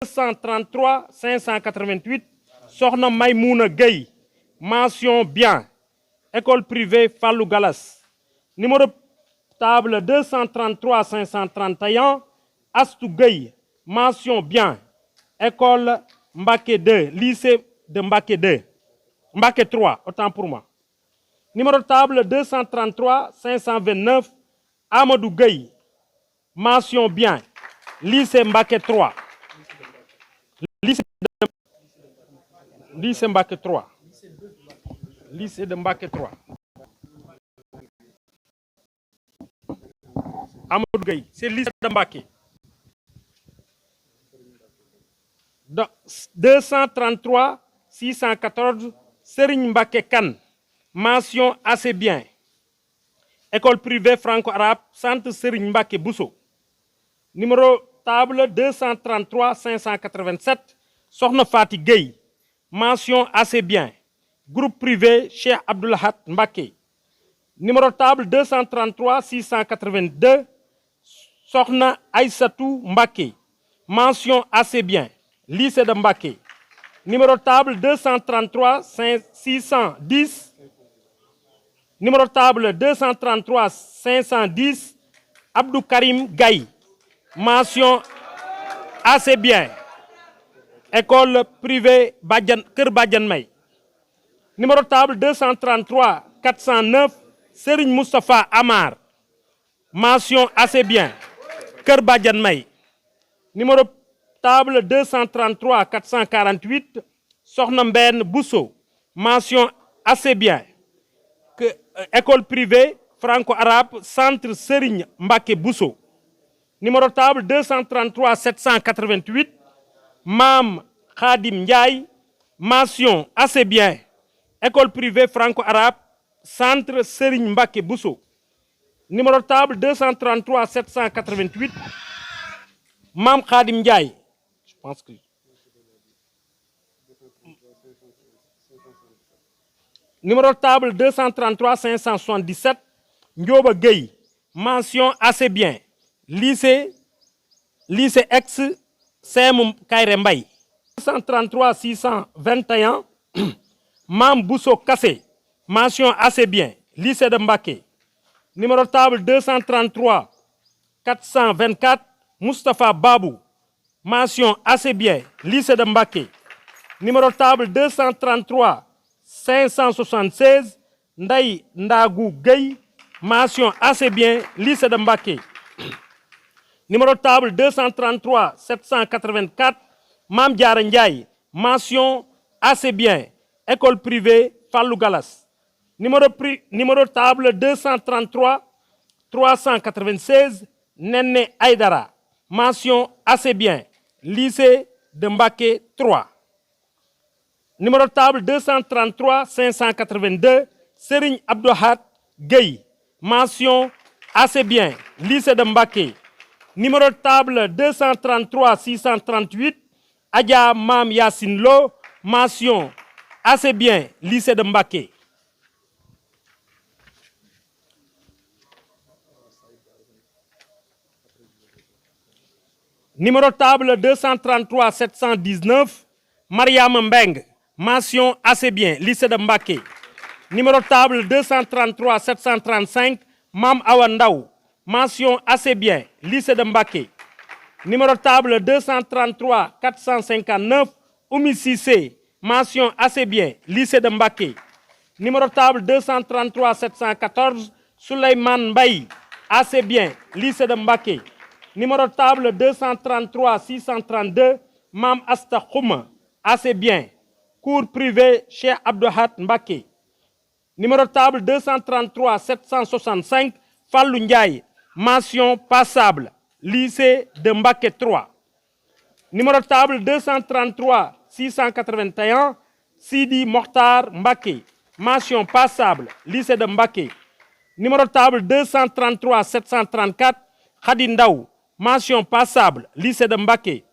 233 588 Sokhna Maymouna Gueye mention bien école privée Fallou Galas. Numéro table 233 531 Astou Gueye mention bien école Mbacké 2 lycée de Mbacké 2 Mbacké 3 autant pour moi. Numéro table 233 529 Amadou Gueye mention bien lycée Mbacké 3 lycée Mbacké 3 lycée de Mbacké 3 Amadou Gueye c'est lycée de Mbacké. 233 614 Serigne Mbacké Kane mention assez bien école privée franco-arabe centre Serigne Mbacké Bousso. Numéro table 233 587 Sokhna Fati Gueye mention assez bien groupe privé Cheikh Abdoulahat Mbacké. Numéro table 233 682 Sokhna Aïssatou Mbacké mention assez bien lycée de Mbacké. Numéro table 233 610 numéro table 233 510 Abdou Karim Gaye mention assez bien école privée Kër Badiane May. Numéro table 233 409 Serigne Moustapha Amar mention assez bien Kër Badiane May. Numéro table 233 448 Sokhna Mbène Bousso mention assez bien école privée franco-arabe centre Serigne Mbacké Bousso. Numéro table 233 788 Mam Khadim Ndiaye mention assez bien école privée franco-arabe centre Serigne Mbacké Bousso. Numéro table 233 788 Mam Khadim Ndiaye je pense que numéro table 233 577 Ndioba Gueye mention assez bien lycée ex Semou Kairé Mbaye. 233 621 Mam Bousso Kassé mention assez bien lycée de Mbacké. Numéro table 233 424 Moustapha Babou mention assez bien lycée de Mbacké. Numéro table 233 576 Ndeye Ndagou Gueye mention assez bien lycée de Mbacké. Numéro table 233 784 Mam Diara Ndiaye mention assez bien école privée Fallou Galas. Numéro table 233 396 Néné Aïdara mention assez bien lycée de Mbacké 3. Numéro table 233 582 Serigne Abdouhat Gueye mention assez bien lycée de Mbacké. Numéro table 233 638 Adja Mam Yassine Lo mention assez bien lycée de Mbacké. Numéro table 233 719 Mariama Mbeng mention assez bien lycée de Mbacké. Numéro table 233 735 Mam Awa Ndaw mention assez bien lycée de Mbacké. Numéro table 233 459 Oumi Cissé mention assez bien lycée de Mbacké. Numéro table 233 714 Souleymane Mbaye assez bien lycée de Mbacké. Numéro table 233 632 Mam Asta Khouma assez bien cours privé Cheikh Abdouhat Mbacké. Numéro table 233 765 Fallou Ndiaye mention passable lycée de Mbacké 3. Numéro table 233 681 Sidi Mokhtar Mbacké mention passable lycée de Mbacké. Numéro table 233 734 Khady Ndaw mention passable lycée de Mbacké.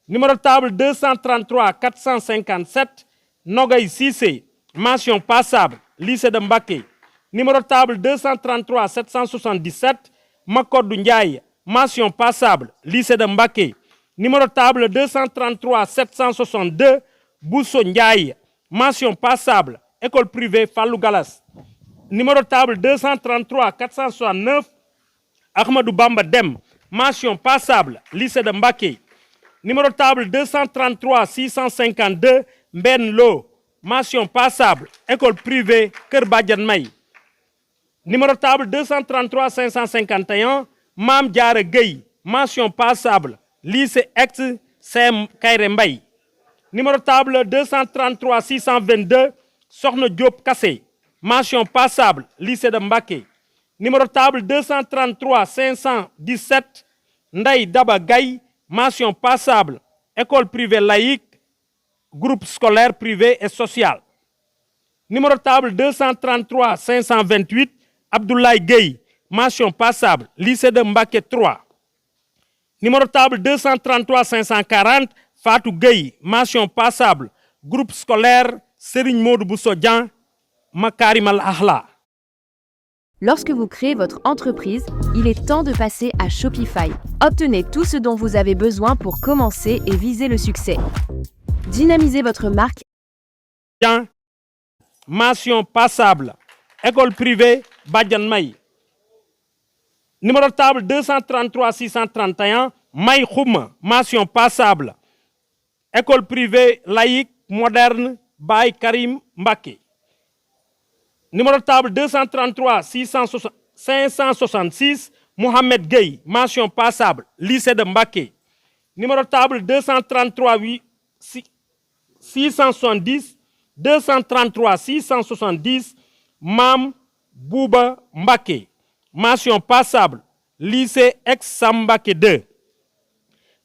Numéro table 233 457 Nogay Cissé mention passable lycée de Mbacké. Numéro table 233 777 Makodou Ndiaye mention passable lycée de Mbacké. Numéro de table 233 762, Bousso Ndiaye, mention passable, école privée Fallou Galas. Numéro de table 233 469, Ahmadou Bamba Dem, mention passable, lycée de Mbaké. Numéro de table 233 652, Ben Lo, mention passable, école privée Kër Badiane May. Numéro de table 233 551, Mam Diara Gueye, mention passable, lycée ex-CM Kairé Mbaye. Numéro de table 233 622, Sokhna Diop Kassé, mention passable, lycée de Mbaké. Numéro de table 233 517, Ndaï Daba Gaye, mention passable, école privée laïque, groupe scolaire privé et social. Numéro de table 233 528, Abdoulaye Gueye, mention passable, lycée de Mbaké 3. Numéro de table 233 540, Fatou Gueye, mention passable, groupe scolaire Serigne Modou Bousso Dian, Makarim Al-Ahla. Lorsque vous créez votre entreprise, il est temps de passer à Shopify. Obtenez tout ce dont vous avez besoin pour commencer et viser le succès. Dynamisez votre marque. Mention passable, école privée Badiane May. Numéro de table 233 631, May Khouma, mention passable, école privée laïque moderne Baye Karim Mbaké. Numéro de table 233 566, Mohamed Gueye, mention passable, lycée de Mbaké. Numéro de table 233 670, 233 670, Mam Bouba Mbaké, mention passable, lycée ex-Sambake 2.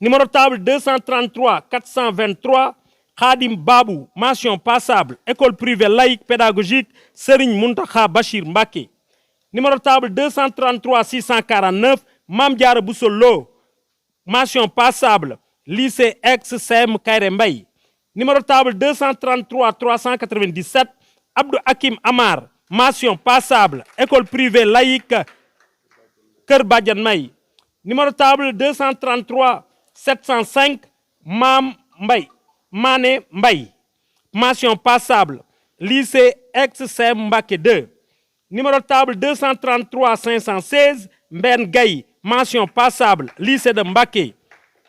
Numéro de table 233 423, Khadim Babou, mention passable, école privée laïque pédagogique Serigne Mountakha Bachir Mbaké. Numéro de table 233 649, Mam Diara Bousso Lo, mention passable, lycée ex-CM Kairé Mbaye. Numéro de table 233 397, Abdou Hakim Amar, mention passable, école privée laïque Kër Badiane May. Numéro de table 233 705, Mam Mbaye, Mané Mbaye, mention passable, lycée ex-CM Mbaké 2. Numéro de table 233 516, Mben Gaye, mention passable, lycée de Mbaké.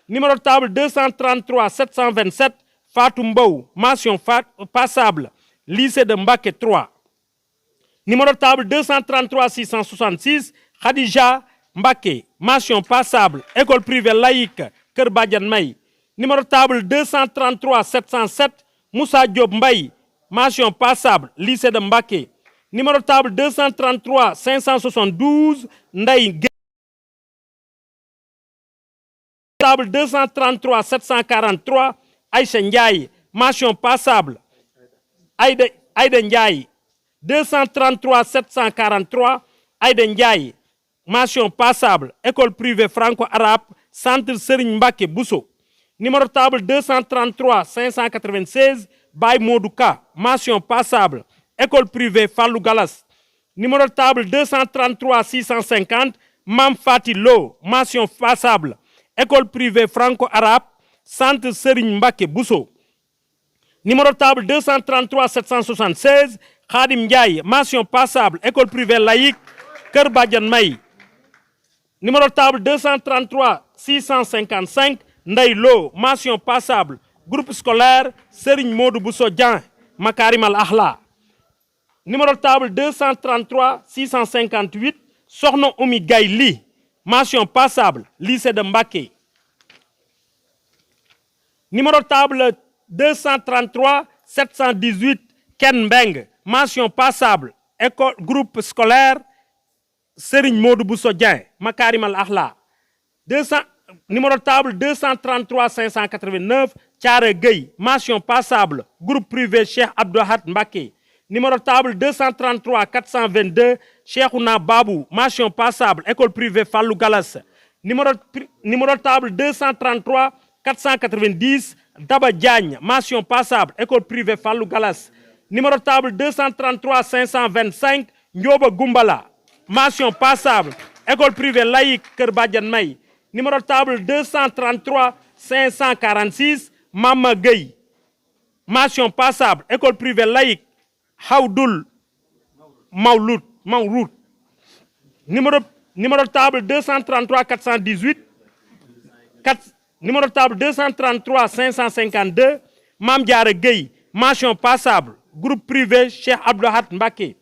Numéro de table 233 727, Fatou Mbou, mention passable, lycée de Mbaké 3. Numéro de table 233 666, Khadija Mbaké, mention passable, école privée laïque Kër Badiane May. Numéro de table 233 707, Moussa Diop Mbaye, mention passable, lycée de Mbaké. Numéro de table 233 572, Ndaï Gueye. Table 233 743, Aïcha Ndiaye, mention passable, Aïda Ndiaye. 233 743, Aïda Ndiaye, mention passable, école privée franco-arabe, centre Serigne Mbaké Bousso. Numéro de table 233 596, Baye Modouka, mention passable, école privée Fallou Galas. Numéro de table 233 650, Mam Fati Lo, mention passable, école privée franco-arabe, centre Serigne Mbaké Bousso. Numéro de table 233 776, Khadim Ndiaye, mention passable, école privée laïque Kër Badiane May. Numéro de table 233 655, Ndaï Lo, mention passable, groupe scolaire Serigne Modou Bousso Dian, Makarim Al-Ahla. Numéro de table 233 658, Sokhna Oumi Gaye Li, mention passable, lycée de Mbaké. Numéro de table 233 718, Ken Mbeng, mention passable, école groupe scolaire Serigne Modou Bousso Dian, Makarim Al-Ahla. Numéro de table 233 589, Thiaré Gueye, mention passable, groupe privé Cheikh Abdouhat Mbaké. Numéro de table 233 422, Cheikhouna Babou, mention passable, école privée Fallou Galas. Numéro de table 233 490, Daba Diagne, mention passable, école privée Fallou Galas. Numéro de table 233 525, Ndioba Goumbala, mention passable, école privée laïque Kër Badiane May. Numéro de table 233 546 Mama Gueye mention passable école privée laïque Hawdoul Mawlud numéro table 233 418 numéro table 233 552 Mame Diarra Gueye mention passable groupe privé Cheikh Abdou Lahad Mbacké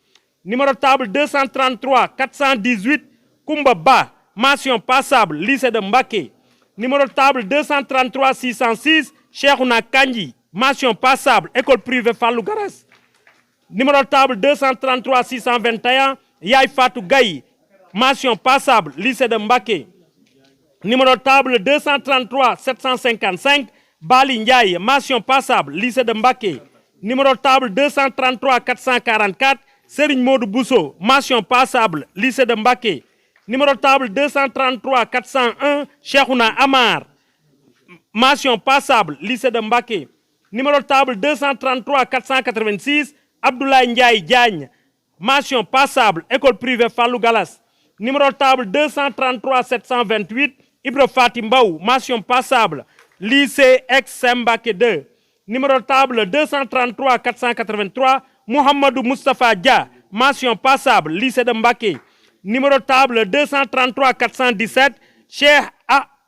numéro table 233 418 Koumba Ba mention passable lycée de Mbacké numéro table 233 606 Cheikhouna Kandji mention passable école privée Fallou Garas numéro table 233 621 Yaay Fatou Gaye mention passable lycée de Mbacké numéro table 233 755 Bali Ndiaye mention passable lycée de Mbacké numéro table 233 444 Serigne Modou Bousso mention passable lycée de Mbacké numéro table 233 401 Cheikhouna Amar mention passable lycée de Mbacké numéro table 233 486 Abdoulaye Ndiaye Diagne mention passable école privée Fallou Galas numéro table 233 728 Ibra Fatim Mbaw mention passable lycée ex-Mbacké 2 numéro table 233 483 Mouhamadou Moustapha Dia mention passable lycée de Mbacké numéro table 233 417 Cheikh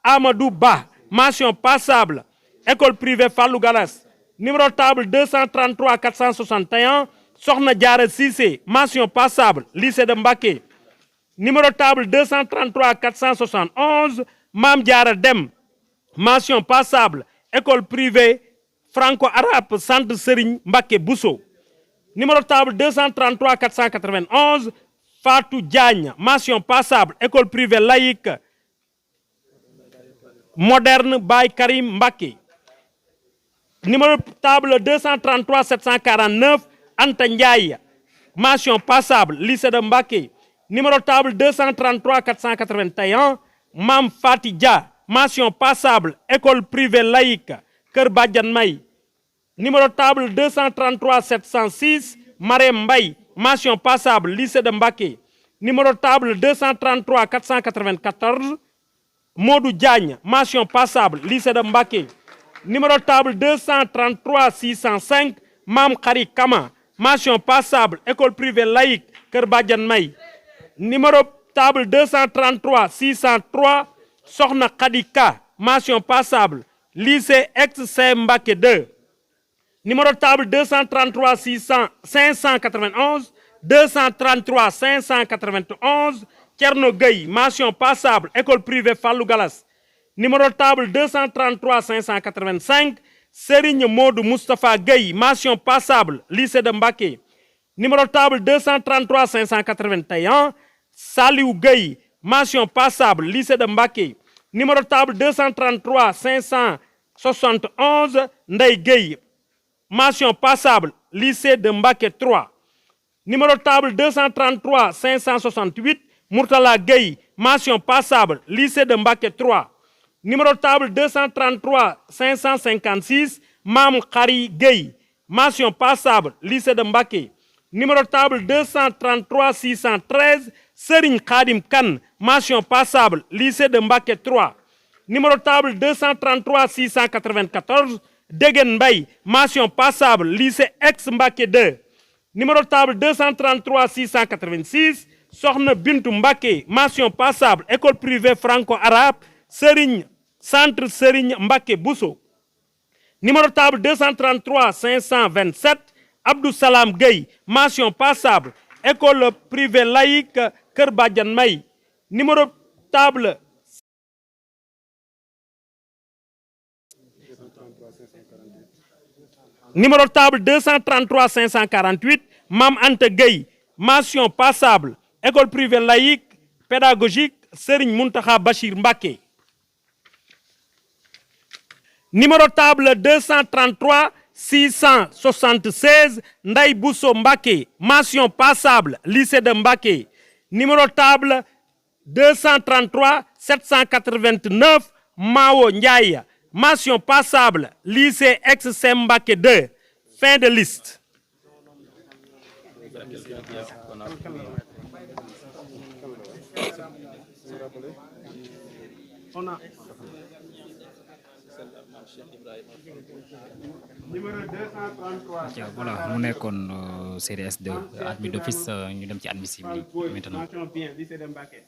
Amadou Ba mention passable école privée Fallou Galas numéro table 233 461 Sokhna Diarra Cissé mention passable lycée de Mbacké numéro table 233 471 Mame Diarra Dem mention passable école privée franco-arabe centre Serigne Mbacké Bousso numéro table 233 491 Fatou Diagne mention passable école privée laïque moderne Baye Karim Mbacké numéro table 233 749 Anta Ndiaye mention passable lycée de Mbacké numéro table 233 481 Mame Fati Dia mention passable école privée laïque Kër Badiane May numéro table 233 706 Marème Mbaye mention passable lycée de Mbacké numéro table 233 494 Modou Diagne mention passable lycée de Mbacké numéro table 233 605 Mame Khari Kama mention passable école privée laïque Kër Badiane May numéro table 233 603 Sokhna Khadika mention passable lycée ex-CEM Mbacké 2 numéro table 233 591 233 591 Thierno Gueye mention passable école privée Fallou Galas numéro table 233 585 Serigne Modou Moustapha Gueye mention passable lycée de Mbacké numéro table 233 581 Saliou Gueye mention passable lycée de Mbacké numéro table 233 571 Ndeye Gueye mention passable lycée de Mbacké 3 numéro table 233 568 Mourtala Gueye mention passable lycée de Mbacké 3 numéro table 233 556 Mame Khari Gueye mention passable lycée de Mbacké numéro table 233 613 Serigne Khadim Kane mention passable lycée de Mbacké 3 numéro table 233 694 Degen Mbaye mention passable lycée ex-Mbacké 2 numéro table 233 686 Sokhna Bintou Mbacké mention passable école privée franco-arabe centre Serigne Mbacké Bousso numéro table 233 527 Abdou Salam Gueye mention passable école privée laïque Kër Badiane May numéro table 233 548 Mame Anta Gueye mention passable école privée laïque pédagogique Serigne Mountakha Bachir Mbacké numéro table 233 676 Ndaye Bousso Mbacké mention passable lycée de Mbacké numéro table 233 789 Mao Ndiaye mention passable lycée ex-CEM Mbacké 2 fin de liste. Numéro 233. Voilà, mu nekkoon série S2 admis d'office ñu dem ci admissible maintenant. Mention bien, lycée de Mbacké.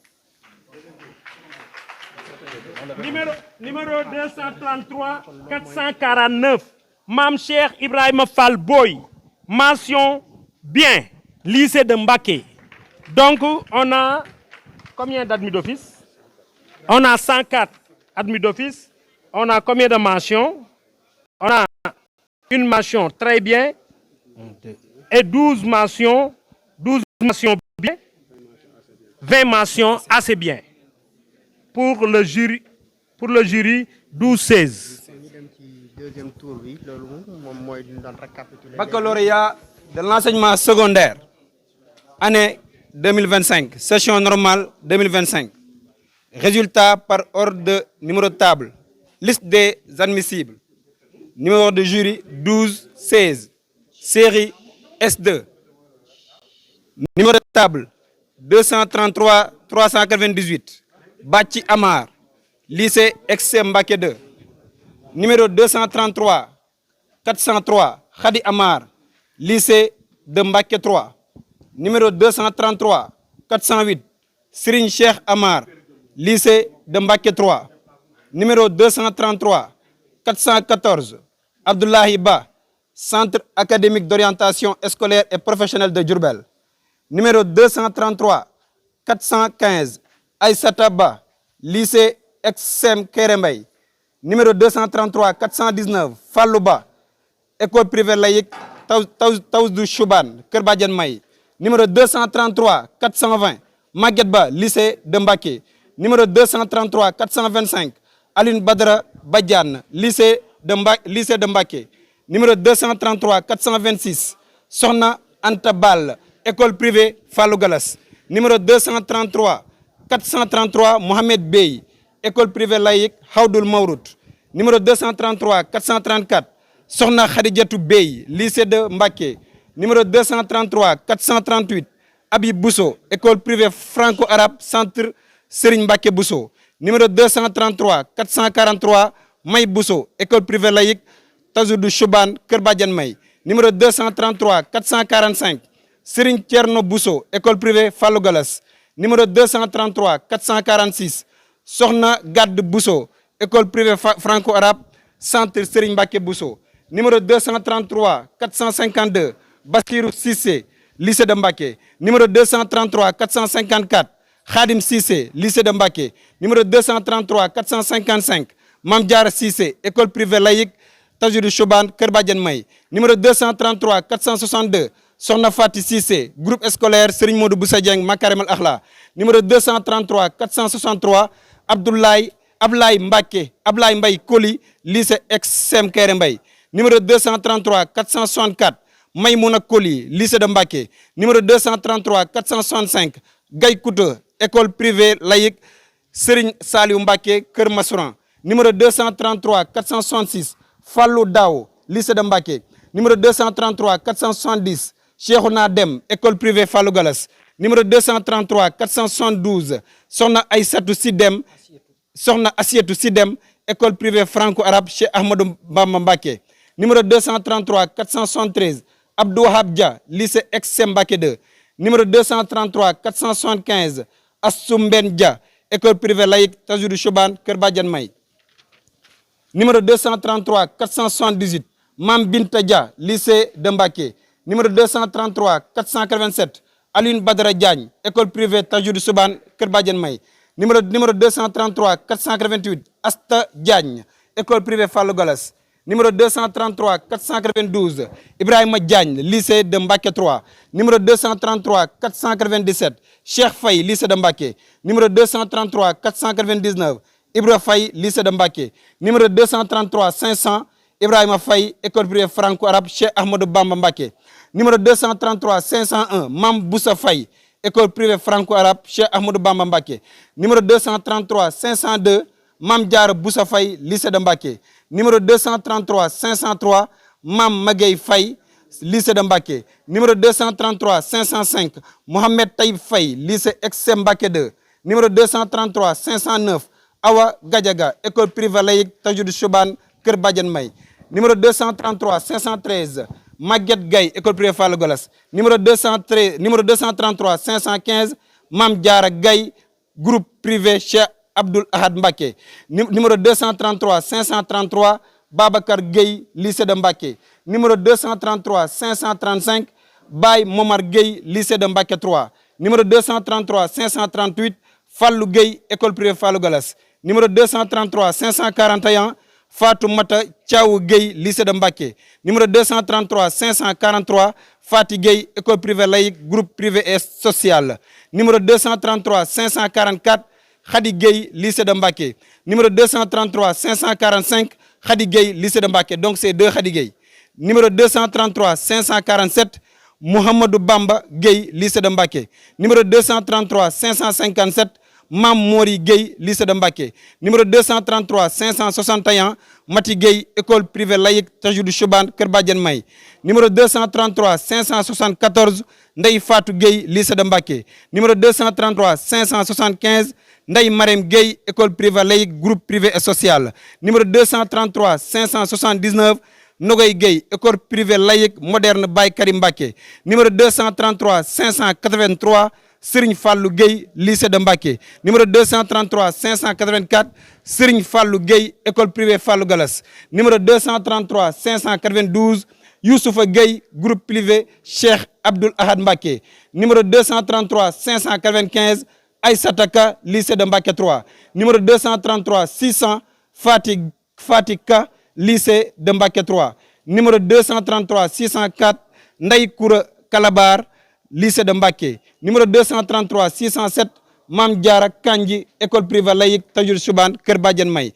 Numéro 233 449 Mame Cheikh Ibrahima Fall Boy. Mention bien, lycée de Mbacké. Donc on a combien d'admis d'office? On a 104 admis d'office. On a combien de mentions? On a une mention très bien et 12 mentions bien, 20 mentions assez bien. Pour le jury 12-16. Baccalauréat de l'enseignement secondaire, année 2025, session normale 2025. Résultat par ordre de numéro de table. Liste des admissibles. Numéro de jury 12-16. Série S2. Numéro de table 233 398. Bachi Amar. Lycée XM Mbacké 2. Numéro 233 403. Khadi Amar. Lycée de Mbacké 3. Numéro 233 408. Serigne Cheikh Amar. Lycée de Mbacké 3. Numéro 233 414. Abdoulahi Ba. Centre académique d'orientation scolaire et professionnelle de Diourbel. Numéro 233 415. Aïssata Ba. Lycée XM Kéré. Numéro 233 419. Fallou Ba. École privée laïque Taousdou Chouban, Kër Badiane May. Numéro 233 420. Maguette Ba, lycée de Mbacké. Numéro 233 425. Aline Badra Badiane, lycée de Mbacké. Numéro 233 426. Sohna Anta Bal, école privée Fallou Galas. Numéro 233 433 Mohamed Bey, école privée laïque Haoudoul Mawroud. Numéro 233 434 Sohna Khadijatou Bey, lycée de Mbacké. Numéro 233 438 Abi Bousso, école privée franco-arabe centre Serigne Mbacké Bousso. Numéro 233 443 May Bousso, école privée laïque Tazoudou Chouban, Kër Badiane May. Numéro 233 445 Serigne Thierno Bousso, école privée Fallou Galas. Numéro 233 446 Sohna Gad Bousso, école privée franco-arabe centre Serigne Mbacké Bousso. Numéro 233 452 Bassirou Cissé, lycée de Mbacké. Numéro 233 454 Khadim Cissé, lycée de Mbacké. Numéro 233 455 Mame Diarra Cissé, école privée laïque Tajoudou Chouban, Kër Badiane May. Numéro 233 462 Sohna Fati Cissé, groupe scolaire Serigne Modou Boussa Dieng, Makarim Al Akhla. Numéro 233 463 Ablaye Mbaye Koli, lycée XM Kéré Mbaye. Numéro 233 464 Maymouna Koli, lycée de Mbacké. Numéro 233 465 Gaye Kouta, école privée laïque Serigne Saliou Mbacké, Kër Massouran. Numéro 233 466 Fallou Dao, lycée de Mbacké. Numéro 233 470 Cheikhouna Dem, école privée Fallou Galas. Numéro 233 472 Sohna Aïssatou Sidem, Sohna Assietou Sidem, école privée franco-arabe Cheikh Ahmadou Bamba Mbacké. Numéro 233 473 Abdou Wahab Dia, lycée XM Mbacké 2. Numéro 233 475 Assou Mben Dia, école privée laïque Tajoudou Chouban, Kër Badiane May. Numéro 233 478 Mam Binta Dia, lycée de Mbacké. Numéro 233 487 Aline Badara Diagne, école privée Tajoudou Chouban, Kër Badiane May. Numéro 233 488 Asta Diagne, école privée Fallou Galas. Numéro 233 492 Ibrahima Diagne, lycée de Mbacké 3. Numéro 233 497 Cheikh Faye, lycée de Mbacké. Numéro 233 499 Ibra Faye, lycée de Mbacké. Numéro 233 500 Ibrahima Faye, école privée franco-arabe Cheikh Ahmadou Bamba Mbacké. Numéro 233 501 Mam Boussa Faye, école privée franco-arabe Cheikh Ahmadou Bamba Mbacké. Numéro 233 502 Mam Diarra Boussa Faye, lycée de Mbacké. Numéro 233 503 Mam Magueye Faye, lycée de Mbacké. Numéro 233 505 Mohamed Taïb Faye, lycée XM Mbacké 2. Numéro 233 509 Awa Gadiaga, école privée laïque Tajoudou Chouban, Kër Badiane May. Numéro 233 513 Maguette Gaye école privée Fallou Gallas. Numéro 233 515 Mame Diarra Gaye groupe privé Cheikh Abdoul Ahad Mbacké. Numéro 233 533 Babacar Gueye lycée de Mbacké. Numéro 233 535 Baye Momar Gueye lycée de Mbacké 3. Numéro 233 538 Fallou Gueye école privée Fallou Gallas. Numéro 233 541 Fatou Mata Thiaw Gueye lycée de Mbacké. Numéro 233 543 Fati Gueye école privée laïque groupe privé et social. Numéro 233 544 Khady Gueye lycée de Mbacké. Numéro 233 545 Khady Gueye lycée de Mbacké. Donc c'est 2 Khady Gueye. Numéro 233 547 Mouhamadou Bamba Gueye lycée de Mbacké. Numéro 233 557 Mam Mori Gueye lycée de Mbacké. Numéro 233 561 Mati Gueye école privée laïque Tajoudou Choubane Kër Badiane May. Numéro 233 574 Ndeye Fatou Gueye lycée de Mbacké. Numéro 233 575 Ndeye Marème Gueye école privée laïque groupe privé et social. Numéro 233 579 Nogoy Gueye école privée laïque moderne Baye Karim Mbacké. Numéro 233 583 Serigne Fallou Gueye lycée de Mbacké. Numéro 233 584 Serigne Fallou Gueye école privée Fallou Gallas. Numéro 233 592 Youssoufa Gueye groupe privé Cheikh Abdoul Ahad Mbacké. Numéro 233 595 Aïssata Ka lycée de Mbacké 3. Numéro 233 600 Fatika lycée de Mbacké 3. Numéro 233 604 Ndeye Koura Kalabar lycée de Mbacké. Numéro 233 607 Mame Diarra Kandji école privée laïque Tajoudou Choubane Kër Badiane May.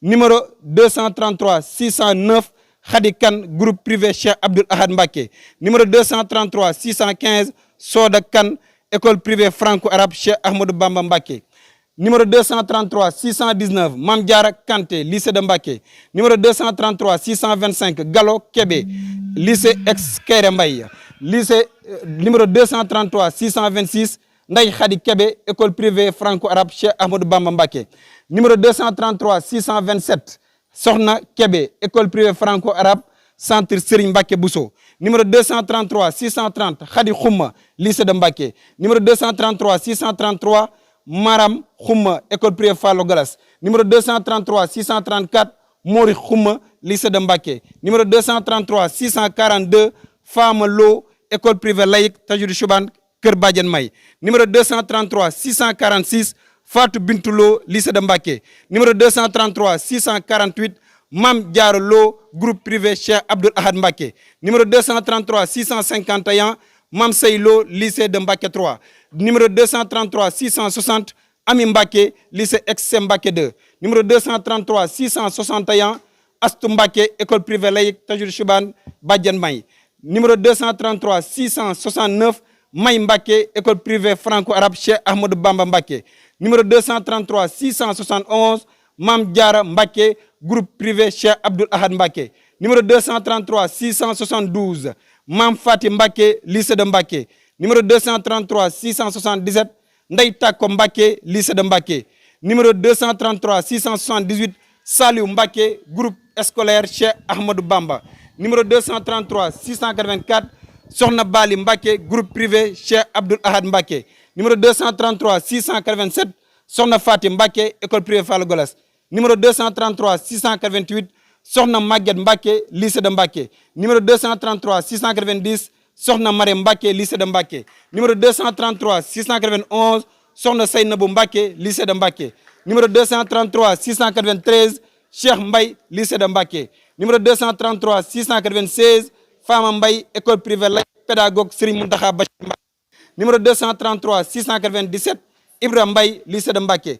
Numéro 233 609 Khady Kane groupe privé Cheikh Abdoul Ahad Mbacké. Numéro 233 615 Soda Kane école privée franco-arabe Cheikh Ahmadou Bamba Mbacké. Numéro 233 619 Mame Diarra Kanté lycée de Mbacké. Numéro 233 625 Gallo Kébé lycée ex Kairé Mbaye. Numéro 233 626 Ndeye Khady Kébé école privée franco-arabe Cheikh Ahmadou Bamba Mbacké. Numéro 233 627 Sokhna Kébé école privée franco-arabe centre Serigne Mbacké Bousso. Numéro 233 630 Khady Khouma lycée de Mbacké. Numéro 233 633 Maram Khouma école privée Fallou Gallas. Numéro 233 634 Mori Khouma lycée de Mbacké. Numéro 233 642 Fama Lo école privée laïque Tajoudou Choubane Kër Badiane May. Numéro 233 646 Fatou Bintou Lo lycée de Mbacké. Numéro 233 648 Mame Diarra Lo groupe privé Cheikh Abdoul Ahad Mbacké. Numéro 233 651 Mame Sey Lo lycée de Mbacké 3. Numéro 233 660 Ami Mbacké lycée ex Mbacké 2. Numéro 233 661 Astou Mbacké école privée laïque Tajoudou Choubane Badiane May. Numéro 233 669 May Mbacké école privée franco-arabe Cheikh Ahmadou Bamba Mbacké. Numéro 233 671 Mame Diarra Mbacké groupe privé Cheikh Abdoul Ahad Mbacké. Numéro 233 672 Mame Fati Mbacké lycée de Mbacké. Numéro 233 677 Ndeye Tako Mbacké lycée de Mbacké. Numéro 233 678 Saliou Mbacké groupe scolaire Cheikh Ahmadou Bamba. Numéro 233 684 Sokhna Bali Mbacké groupe privé Cheikh Abdoul Ahad Mbacké. Numéro 233 687 Sokhna Fatim Mbacké école privée Fallou Gallas. Numéro 233 688 Sokhna Maguette Mbacké lycée de Mbacké. Numéro 233 690 Sokhna Marème Mbacké lycée de Mbacké. Numéro 233 691 Sokhna Seynabou Mbacké lycée de Mbacké. Numéro 233 693 Cheikh Mbaye lycée de Mbacké. Numéro 233 696 Fama Mbaye école privée laïque pédagogue Serigne Mountakha Bachir Mbacké. Numéro 233 697 Ibra Mbaye lycée de Mbacké.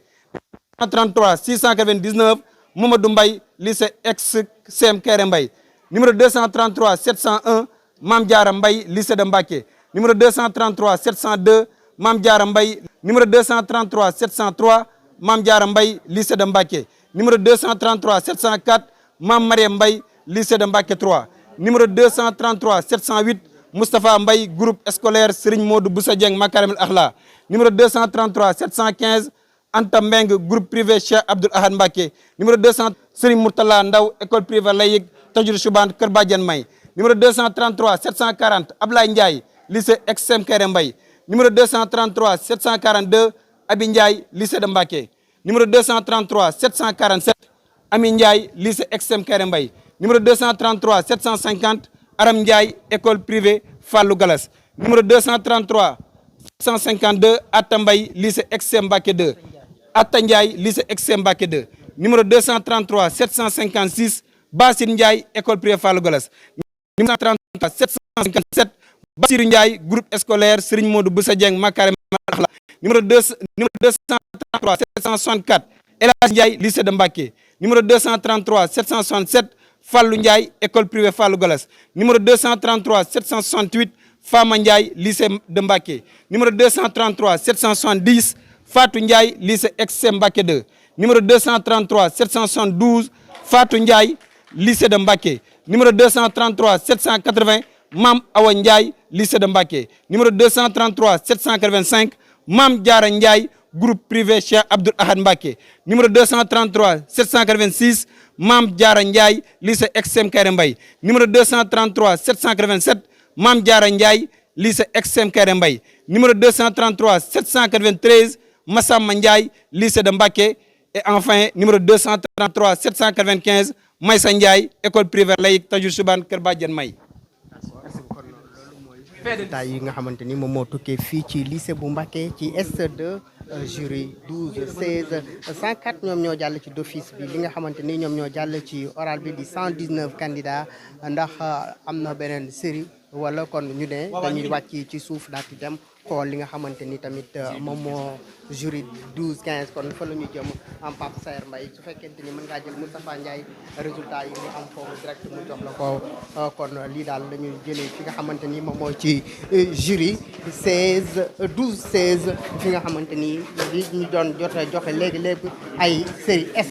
233 699 Mamadou Mbaye lycée ex CM Kairé Mbaye. Numéro 233 701 Mame Diarra Mbaye lycée de Mbacké. Numéro 233 702 Mame Diarra Mbaye. Numéro 233 703 Mame Diarra Mbaye lycée de Mbacké. Numéro 233 704 Mame Mariam Mbaye lycée de Mbacké 3. Numéro 233 708 Moustapha Mbaye groupe scolaire Serigne Modou Boussa Dieng Makarimul Akhla. Numéro 233 715 Anta Mbeng groupe privé Cheikh Abdoul Ahad Mbacké. Numéro 200 Serigne Mourtala Ndaw école privée laïque Tajur Choubane Kër Badiane May. Numéro 233 740 Ablaye Ndiaye lycée XM Kéré Mbaye. Numéro 233 742 Abi Ndiaye lycée de Mbacké. Numéro 233 747 Ami Ndiaye lycée XM Kéré Mbaye. Numéro 233 750 Aram Ndiaye école privée Fallou Galas. Numéro 233 752 Atta Mbaye lycée XM Mbacké 2. Atta Ndiaye lycée XM Mbacké 2. Numéro 233 756 Bassir Ndiaye école privée Fallou Galas. Numéro 233 757 Bassirou Ndiaye groupe scolaire Serigne Modou Boussa Dieng Makarim Akhla. Numéro 233 764 El Hadj Ndiaye lycée de Mbacké. Numéro 233 767 Fallou Ndiaye école privée Fallou Galas. Numéro 233 768 Fama Ndiaye lycée de Mbacké. Numéro 233 770 Fatou Ndiaye lycée XM Mbacké 2. Numéro 233 772 Fatou Ndiaye lycée de Mbacké. Numéro 233 780 Mam Awa Ndiaye lycée de Mbacké. Numéro 233 785 Mam Diara Ndiaye groupe privé Cheikh Abdoul Ahad Mbacké. Numéro 233 786 Mam Diara Ndiaye lycée XM Kéré Mbaye. Numéro 233 787 Mam Diara Ndiaye lycée XM Kéré Mbaye. Numéro 233 793 Massamba Ndiaye lycée de Mbacké. Et enfin numéro 233 795 Maysa Ndiaye école privée laïque Tajur Choubane Kër Badiane May. tay yi nga xamante ni moom moo tukkee fii ci lycée bu Mbacké ci S2 jury 12 16 104 ñoom ñoo jàll ci d'office bi li nga xamante ni ñoom ñoo jàll ci oral bi di 119 candidats ndax am na beneen série wala kon ñu ne dañuy wàcc ci suuf daal di dem xool li nga xamante ni tamit moom moo jury 12 15 kon fa la ñu jëm en Pape Saer Mbaye su fekkente ni mën ngaa jël Moustapha Ndiaye résultat yi mu am foofu direct mu jox la ko kon lii daal la ñuy jëlee fi nga xamante ni moom moo ci jury 12 16 fi nga xamante ni li ñu doon joxe léegi ay série S